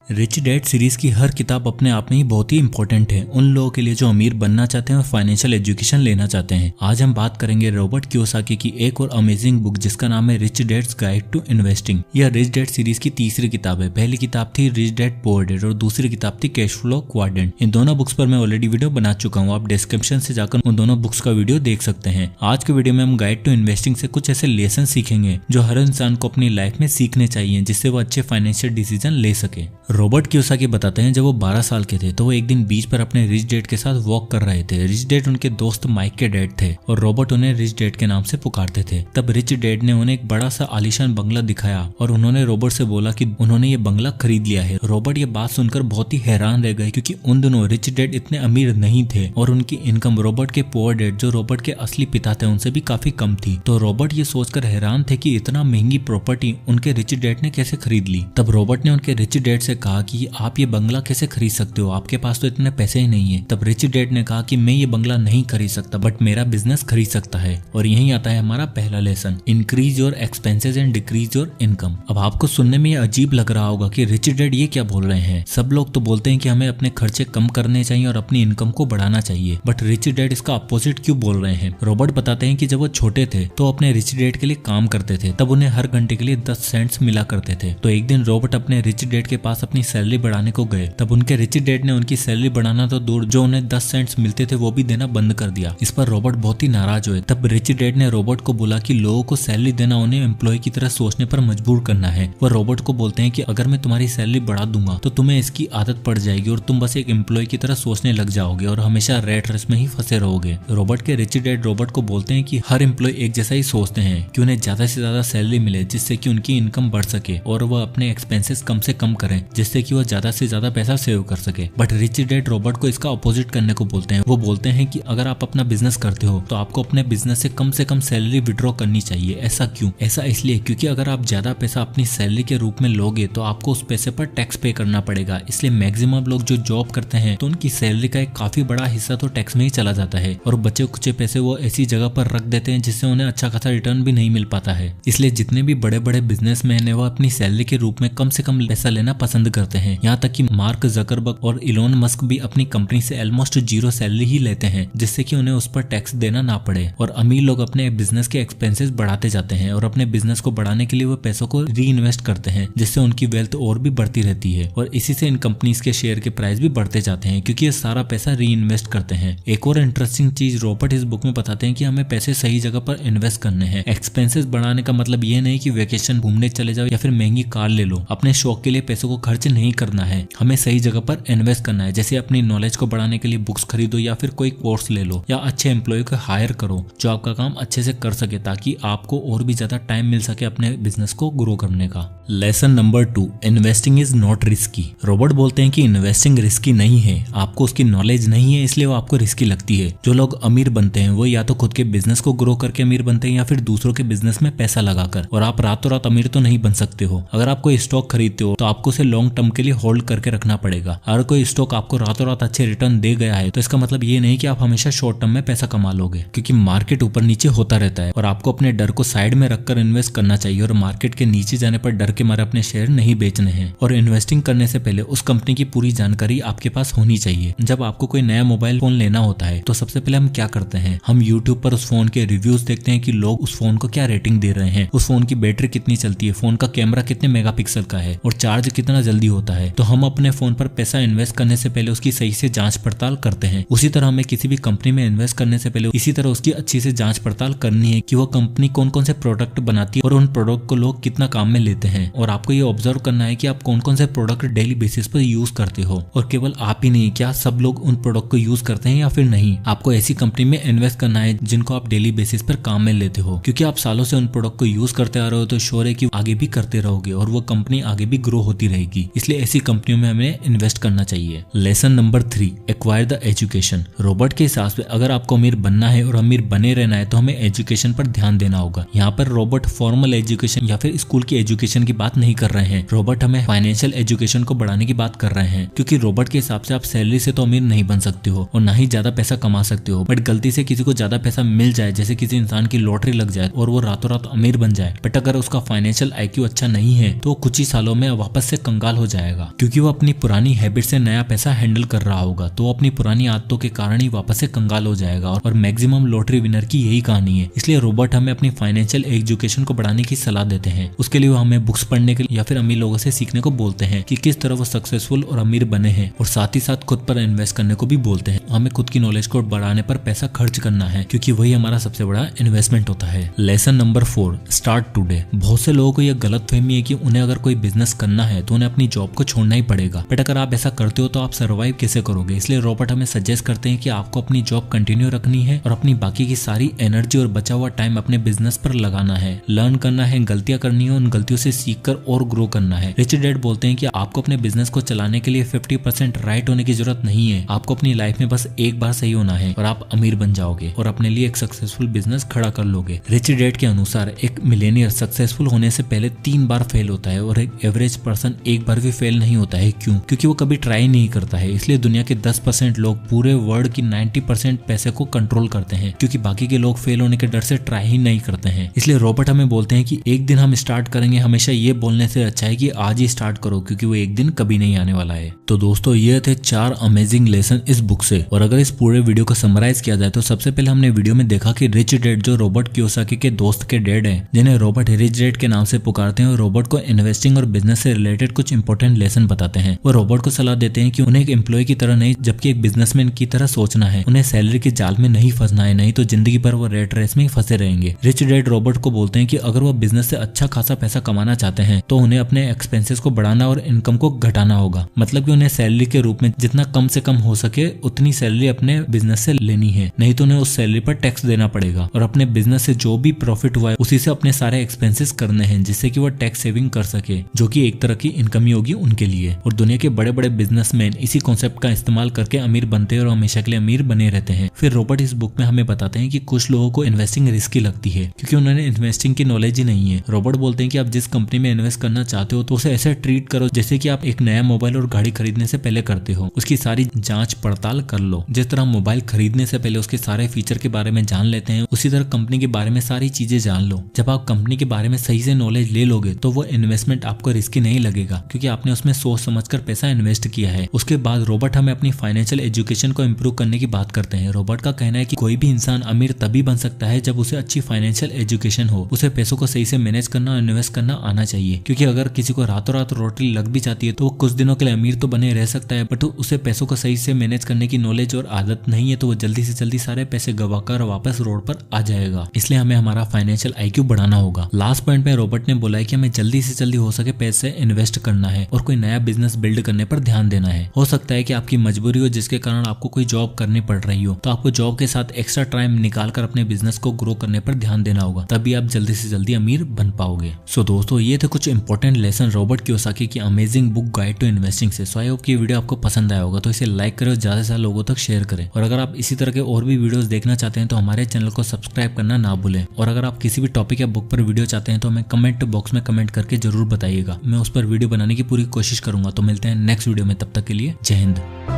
Rich dad series की हर किताब अपने आप में ही बहुत ही इंपॉर्टेंट है उन लोगों के लिए जो अमीर बनना चाहते हैं और फाइनेंशियल एजुकेशन लेना चाहते हैं। आज हम बात करेंगे रॉबर्ट कियोसाकी की एक और अमेजिंग बुक जिसका नाम है rich dad's guide to investing. यह रिच डैड सीरीज की तीसरी किताब है। पहली किताब थी रिच डैड पुअर डैड और दूसरी किताब थी कैश फ्लो क्वाड्रेंट। इन दोनों बुक्स पर मैं ऑलरेडी वीडियो बना चुका हूँ, आप डिस्क्रिप्शन से जाकर उन दोनों बुक्स का वीडियो देख सकते हैं। आज के वीडियो में हम गाइड टू इन्वेस्टिंग से कुछ ऐसे लेसन सीखेंगे जो हर इंसान को अपनी लाइफ में सीखने चाहिए जिससे वो अच्छे फाइनेंशियल डिसीजन ले सके। रॉबर्ट कियोसाकी बताते हैं जब वो 12 साल के थे तो वो एक दिन बीच पर अपने रिच डैड के साथ वॉक कर रहे थे। रिच डैड उनके दोस्त माइक के डैड थे और रॉबर्ट उन्हें रिच डैड के नाम से पुकारते थे। तब रिच डैड ने उन्हें एक बड़ा सा आलीशान बंगला दिखाया और उन्होंने रॉबर्ट से बोला कि उन्होंने ये बंगला खरीद लिया है। रॉबर्ट ये बात सुनकर बहुत ही हैरान रह गए क्योंकि उन दिनों रिच डैड इतने अमीर नहीं थे और उनकी इनकम रॉबर्ट के पुअर डैड जो रॉबर्ट के असली पिता थे उनसे भी काफी कम थी। तो रॉबर्ट ये सोचकर हैरान थे कि इतना महंगी प्रॉपर्टी उनके रिच डैड ने कैसे खरीद ली। तब रॉबर्ट ने उनके रिच डैड से कहा कि आप ये बंगला कैसे खरीद सकते हो, आपके पास तो इतने पैसे ही नहीं है। तब रिच डैड ने कहा कि मैं ये बंगला नहीं खरीद सकता बट मेरा बिजनेस खरीद सकता है। और यही आता है हमारा पहला lesson, increase your expenses and decrease your income. अब आपको सुनने में ये अजीब लग रहा होगा कि रिच डैड ये क्या बोल रहे हैं। सब लोग तो बोलते हैं कि हमें अपने खर्चे कम करने चाहिए और अपनी इनकम को बढ़ाना चाहिए, बट रिच डैड इसका अपोजिट क्यों बोल रहे हैं। रॉबर्ट बताते हैं कि जब वो छोटे थे तो अपने रिच डैड के लिए काम करते थे, तब उन्हें हर घंटे के लिए 10 सेंट्स मिला करते थे। तो एक दिन रॉबर्ट अपने रिच डैड के पास अपनी सैलरी बढ़ाने को गए। तब उनके रिच डैड ने उनकी सैलरी बढ़ाना तो दूर, जो उन्हें 10 सेंट्स मिलते थे वो भी देना बंद कर दिया। इस पर रॉबर्ट बहुत ही नाराज हुए। तब रिच डैड ने रॉबर्ट को बोला कि लोगों को सैलरी देना उन्हें एम्प्लॉय की तरह सोचने पर मजबूर करना है। वह रॉबर्ट को बोलते हैं कि अगर मैं तुम्हारी सैलरी बढ़ा दूंगा तो तुम्हें इसकी आदत पड़ जाएगी और तुम बस एक एम्प्लॉय की तरह सोचने लग जाओगे और हमेशा रेट रेस में ही फंसे रहोगे। रॉबर्ट के रिच डैड रॉबर्ट को बोलते हैं कि हर एम्प्लॉय एक जैसा ही सोचते हैं कि उन्हें ज्यादा से ज्यादा सैलरी मिले जिससे कि उनकी इनकम बढ़ सके और वह अपने एक्सपेंसेस कम से कम करें जिससे कि वह ज्यादा से ज्यादा पैसा सेव कर सके। बट रिच डैड रॉबर्ट को इसका अपोजिट करने को बोलते हैं। वो बोलते हैं कि अगर आप अपना बिजनेस करते हो तो आपको अपने बिजनेस से कम सैलरी विड्रॉ करनी चाहिए। ऐसा क्यों? ऐसा इसलिए क्योंकि अगर आप ज्यादा पैसा अपनी सैलरी के रूप में लोगे तो आपको उस पैसे पर टैक्स पे करना पड़ेगा। इसलिए मैक्सिमम लोग जो जॉब करते हैं तो उनकी सैलरी का एक काफी बड़ा हिस्सा तो टैक्स में ही चला जाता है और बचे कुछ पैसे वो ऐसी जगह पर रख देते हैं जिससे उन्हें अच्छा खासा रिटर्न भी नहीं मिल पाता है। इसलिए जितने भी बड़े बड़े बिजनेसमैन है वो अपनी सैलरी के रूप में कम से कम पैसा लेना पसंद करते हैं। यहाँ तक कि मार्क जकरबर्ग और इलोन मस्क भी अपनी कंपनी से ऑलमोस्ट 0 सैलरी ही लेते हैं जिससे कि उन्हें उस पर टैक्स देना ना पड़े। और अमीर लोग अपने बिजनेस के एक्सपेंसेस बढ़ाते जाते हैं और अपने बिजनेस को बढ़ाने के लिए वो पैसों को री इन्वेस्ट करते हैं जिससे उनकी वेल्थ और भी बढ़ती रहती है और इसी से इन कंपनीज के शेयर के प्राइस भी बढ़ते जाते हैं क्योंकि ये सारा पैसा री इन्वेस्ट करते हैं। एक और इंटरेस्टिंग चीज रॉबर्ट इस बुक में बताते हैं कि हमें पैसे सही जगह पर इन्वेस्ट करने हैं। एक्सपेंसेस बढ़ाने का मतलब ये नहीं कि वेकेशन घूमने चले जाओ या फिर महंगी कार ले लो। अपने शौक के लिए पैसों को खर्च नहीं करना है, हमें सही जगह पर इन्वेस्ट करना है। जैसे अपनी नॉलेज को बढ़ाने के लिए बुक्स खरीदो या फिर कोई कोर्स ले लो या अच्छे एम्प्लॉय को हायर करो जो आपका काम अच्छे से कर सके ताकि आपको और भी ज्यादा टाइम मिल सके अपने बिजनेस को ग्रो करने का। Lesson number 2, investing is not risky. Robert बोलते हैं कि इन्वेस्टिंग रिस्की नहीं है, आपको उसकी नॉलेज नहीं है इसलिए वो आपको रिस्की लगती है। जो लोग अमीर बनते हैं वो या तो खुद के बिजनेस को ग्रो करके अमीर बनते हैं या फिर दूसरों के बिजनेस में पैसा लगाकर। और आप रातों रात अमीर तो नहीं बन सकते हो। अगर आप कोई स्टॉक खरीदते हो तो आपको उसे लॉन्ग टर्म के लिए होल्ड करके रखना पड़ेगा। अगर कोई स्टॉक आपको रातों रात अच्छे रिटर्न दे गया है तो इसका मतलब ये नहीं कि आप हमेशा शॉर्ट टर्म में पैसा कमा लोगे क्योंकि मार्केट ऊपर नीचे होता रहता है और आपको अपने डर को साइड में रखकर इन्वेस्ट करना चाहिए और मार्केट के नीचे जाने पर डर के मारे अपने शेयर नहीं बेचने हैं। और इन्वेस्टिंग करने से पहले उस कंपनी की पूरी जानकारी आपके पास होनी चाहिए। जब आपको कोई नया मोबाइल फोन लेना होता है तो सबसे पहले हम क्या करते हैं, हम यूट्यूब पर उस फोन के रिव्यूज देखते हैं कि लोग उस फोन को क्या रेटिंग दे रहे हैं, उस फोन की बैटरी कितनी चलती है, फोन का कैमरा कितने मेगापिक्सल का है और चार्ज कितना जल्दी होता है। तो हम अपने फोन पर पैसा इन्वेस्ट करने से पहले उसकी सही से जांच पड़ताल करते हैं। उसी तरह हमें किसी भी कंपनी में इन्वेस्ट करने से पहले इसी तरह उसकी अच्छी से जांच पड़ताल करनी है कि वो कंपनी कौन कौन से प्रोडक्ट बनाती है और उन प्रोडक्ट को लोग कितना काम में लेते हैं। और आपको ये ऑब्जर्व करना है कि आप कौन कौन से प्रोडक्ट डेली बेसिस पर यूज करते हो और केवल आप ही नहीं, क्या सब लोग उन प्रोडक्ट को यूज करते हैं या फिर नहीं। आपको ऐसी कंपनी में इन्वेस्ट करना है जिनको आप डेली बेसिस पर काम में लेते हो क्योंकि आप सालों से उन प्रोडक्ट को यूज करते आ रहे हो तो श्योर है कि आगे भी करते रहोगे और वो कंपनी आगे भी ग्रो होती रहेगी। इसलिए ऐसी कंपनियों में हमें इन्वेस्ट करना चाहिए। Lesson number 3, acquire the education. Robert के हिसाब से अगर आपको अमीर बनना है और अमीर बने रहना है तो हमें एजुकेशन पर ध्यान देना होगा। यहाँ पर रॉबर्ट फॉर्मल एजुकेशन या फिर स्कूल की एजुकेशन की बात नहीं कर रहे हैं। रॉबर्ट हमें फाइनेंशियल एजुकेशन को बढ़ाने की बात कर रहे हैं क्योंकि रॉबर्ट के हिसाब से आप सैलरी से तो अमीर नहीं बन सकते हो और ना ही ज्यादा पैसा कमा सकते हो। बट गलती से किसी को ज्यादा पैसा मिल जाए, जैसे किसी इंसान की लॉटरी लग जाए और वो रातों रात अमीर बन जाए, बट अगर उसका फाइनेंशियल IQ अच्छा नहीं है तो कुछ ही सालों में वापस से कंगाल हो जाएगा, क्योंकि वो अपनी पुरानी हैबिट से नया पैसा हैंडल कर रहा होगा, तो अपनी पुरानी आदतों के कारण ही वापस से कंगाल हो जाएगा। और मैक्सिमम लॉटरी विनर की यही कहानी है। इसलिए रॉबर्ट हमें अपनी फाइनेंशियल एजुकेशन को बढ़ाने की सलाह देते हैं। उसके लिए वो हमें बुक्स पढ़ने के लिए या फिर अमीर लोगों से सीखने को बोलते हैं कि किस तरह वो सक्सेसफुल और अमीर बने हैं, और साथ ही साथ खुद पर इन्वेस्ट करने को भी बोलते हैं। हमें खुद की नॉलेज को बढ़ाने पर पैसा खर्च करना है, क्योंकि वही हमारा सबसे बड़ा इन्वेस्टमेंट होता है। Lesson number 4, start today. बहुत से लोगों को यह गलतफहमी है कि उन्हें अगर कोई बिजनेस करना है तो उन्हें अपनी जॉब को छोड़ना ही पड़ेगा। बट अगर आप ऐसा करते हो तो आप सर्वाइव कैसे करोगे? इसलिए रॉबर्ट हमें सजेस्ट करते हैं कि आपको अपनी जॉब कंटिन्यू रखनी है और अपनी बाकी की सारी एनर्जी और बचा हुआ टाइम अपने बिजनेस पर लगाना है, लर्न करना है, गलतियां करनी है, उन गलतियों से सीखकर और ग्रो करना है। रिच डैड बोलते हैं कि आपको अपने बिजनेस को चलाने के लिए 50% राइट होने की जरूरत नहीं है। आपको अपनी लाइफ में बस एक बार सही होना है और आप अमीर बन जाओगे और अपने लिए एक सक्सेसफुल बिजनेस खड़ा कर लोगे। रिच डैड के अनुसार एक मिलेनियर सक्सेसफुल होने से पहले 3 बार फेल होता है और एक एवरेज पर्सन एक बार भी फेल नहीं होता है। क्यों? क्योंकि वो कभी ट्राई नहीं करता है। इसलिए दुनिया के 10% लोग पूरे वर्ल्ड की 90% पैसे को कंट्रोल करते हैं, क्योंकि बाकी के लोग फेल होने के डर से ट्राई ही नहीं करते हैं। इसलिए रॉबर्ट हमें बोलते हैं कि एक दिन हम स्टार्ट करेंगे, हमेशा ये बोलने से अच्छा है कि आज ही स्टार्ट करो, क्योंकि वो एक दिन कभी नहीं आने वाला है। तो दोस्तों, ये थे 4 अमेजिंग लेसन इस बुक से। और अगर इस पूरे वीडियो को समराइज किया जाए तो सबसे पहले हमने वीडियो में देखा कि रिच डैड जो रॉबर्ट कियोसाकी के दोस्त के डैड हैं, जिन्हें रॉबर्ट रिच डैड के नाम से पुकारते हैं, और रॉबर्ट को इन्वेस्टिंग और बिजनेस से रिलेटेड कुछ इंपॉर्टेंट लेसन बताते हैं। वो रॉबर्ट को सलाह देते हैं कि उन्हें एक एम्प्लॉय की तरह नहीं, जबकि एक बिजनेसमैन की तरह सोचना है। उन्हें सैलरी के जाल में नहीं फंसना है, नहीं तो जिंदगी भर वो रेट रेस में ही फंसे रहेंगे। रिच डैड रॉबर्ट को बोलते हैं कि अगर वो बिजनेस से अच्छा खासा पैसा कमाना चाहते हैं तो उन्हें अपने एक्सपेंसेस को बढ़ाना और इनकम को घटाना होगा। मतलब कि उन्हें सैलरी के रूप में जितना कम से कम हो सके उतनी सैलरी अपने बिजनेस से लेनी है, नहीं तो उन्हें उस सैलरी पर टैक्स देना पड़ेगा। और अपने बिजनेस से जो भी प्रॉफिट हुआ है उसी से अपने सारे एक्सपेंसेस करने हैं, जिससे कि वो टैक्स सेविंग कर सके, जो कि एक तरह की इनकम ही होगी उनके लिए। और दुनिया के बड़े बड़े बिजनेसमैन इसी कॉन्सेप्ट का इस्तेमाल करके अमीर बनते हैं और हमेशा के लिए अमीर बने रहते हैं। फिर रॉबर्ट इस बुक में हमें बताते हैं कि कुछ लोगों को इन्वेस्टिंग रिस्की लगती है, क्योंकि उन्होंने इन्वेस्टिंग की नॉलेज ही नहीं है। रॉबर्ट बोलते हैं कि आप जिस कंपनी में इन्वेस्ट करना चाहते हो तो उसे ऐसे ट्रीट करो जैसे कि आप एक नया मोबाइल और गाड़ी खरीदने से पहले करते हो। उसकी सारी जांच पड़ताल कर लो। जिस तरह मोबाइल खरीदने से पहले उसके सारे फीचर के बारे में जान लेते हैं, उसी तरह कंपनी के बारे में सारी चीजें जान लो। जब आप कंपनी के बारे में सही से नॉलेज ले लोगे तो वो इन्वेस्टमेंट आपको रिस्की नहीं लगेगा, क्योंकि आपने उसमें सोच समझकर पैसा इन्वेस्ट किया है। उसके बाद रॉबर्ट हमें अपनी फाइनेंशियल एजुकेशन को इम्प्रूव करने की बात करते हैं। रॉबर्ट का कहना है कि कोई भी इंसान अमीर तभी बन सकता है जब उसे अच्छी फाइनेंशियल एजुकेशन हो। उसे पैसों को सही से मैनेज करना और इन्वेस्ट करना आना चाहिए, क्योंकि अगर किसी को रातों रात लॉटरी लग भी जाती है तो वो कुछ दिनों के लिए अमीर तो बने रह सकता है, बट उसे पैसों को सही से मैनेज करने की नॉलेज और आदत नहीं है, तो वो जल्दी से जल्दी सारे पैसे गवाकर वापस रोड पर आ जाएगा। इसलिए हमें हमारा फाइनेंशियल IQ बढ़ाना होगा। लास्ट पॉइंट में रॉबर्ट ने बोला है कि हमें जल्दी से जल्दी हो सके पैसे इन्वेस्ट करना है और कोई नया बिजनेस बिल्ड करने पर ध्यान देना है। हो सकता है कि आपकी मजबूरी हो जिसके कारण आपको कोई जॉब करनी पड़ रही हो, तो आपको जॉब के साथ एक्स्ट्रा टाइम निकाल कर अपने बिजनेस को ग्रो करने पर ध्यान देना होगा, तभी आप जल्दी से जल्दी अमीर बन पाओगे। सो दोस्तों, ये थे कुछ इंपॉर्टेंट लेसन रॉबर्ट कियोसाकी की amazing book guide to investing से। सो आई होप कि वीडियो आपको पसंद आया होगा, तो इसे लाइक करें और ज्यादा से ज्यादा लोगों तक शेयर करें। और अगर आप इसी तरह के और भी वीडियोस देखना चाहते हैं तो हमारे चैनल को सब्सक्राइब करना ना भूलें। और अगर आप किसी भी टॉपिक या बुक पर वीडियो चाहते हैं तो हमें कमेंट बॉक्स में कमेंट करके जरूर बताइएगा। मैं उस पर वीडियो बनाने की पूरी कोशिश करूंगा। तो मिलते हैं नेक्स्ट वीडियो में, तब तक के लिए जय हिंद।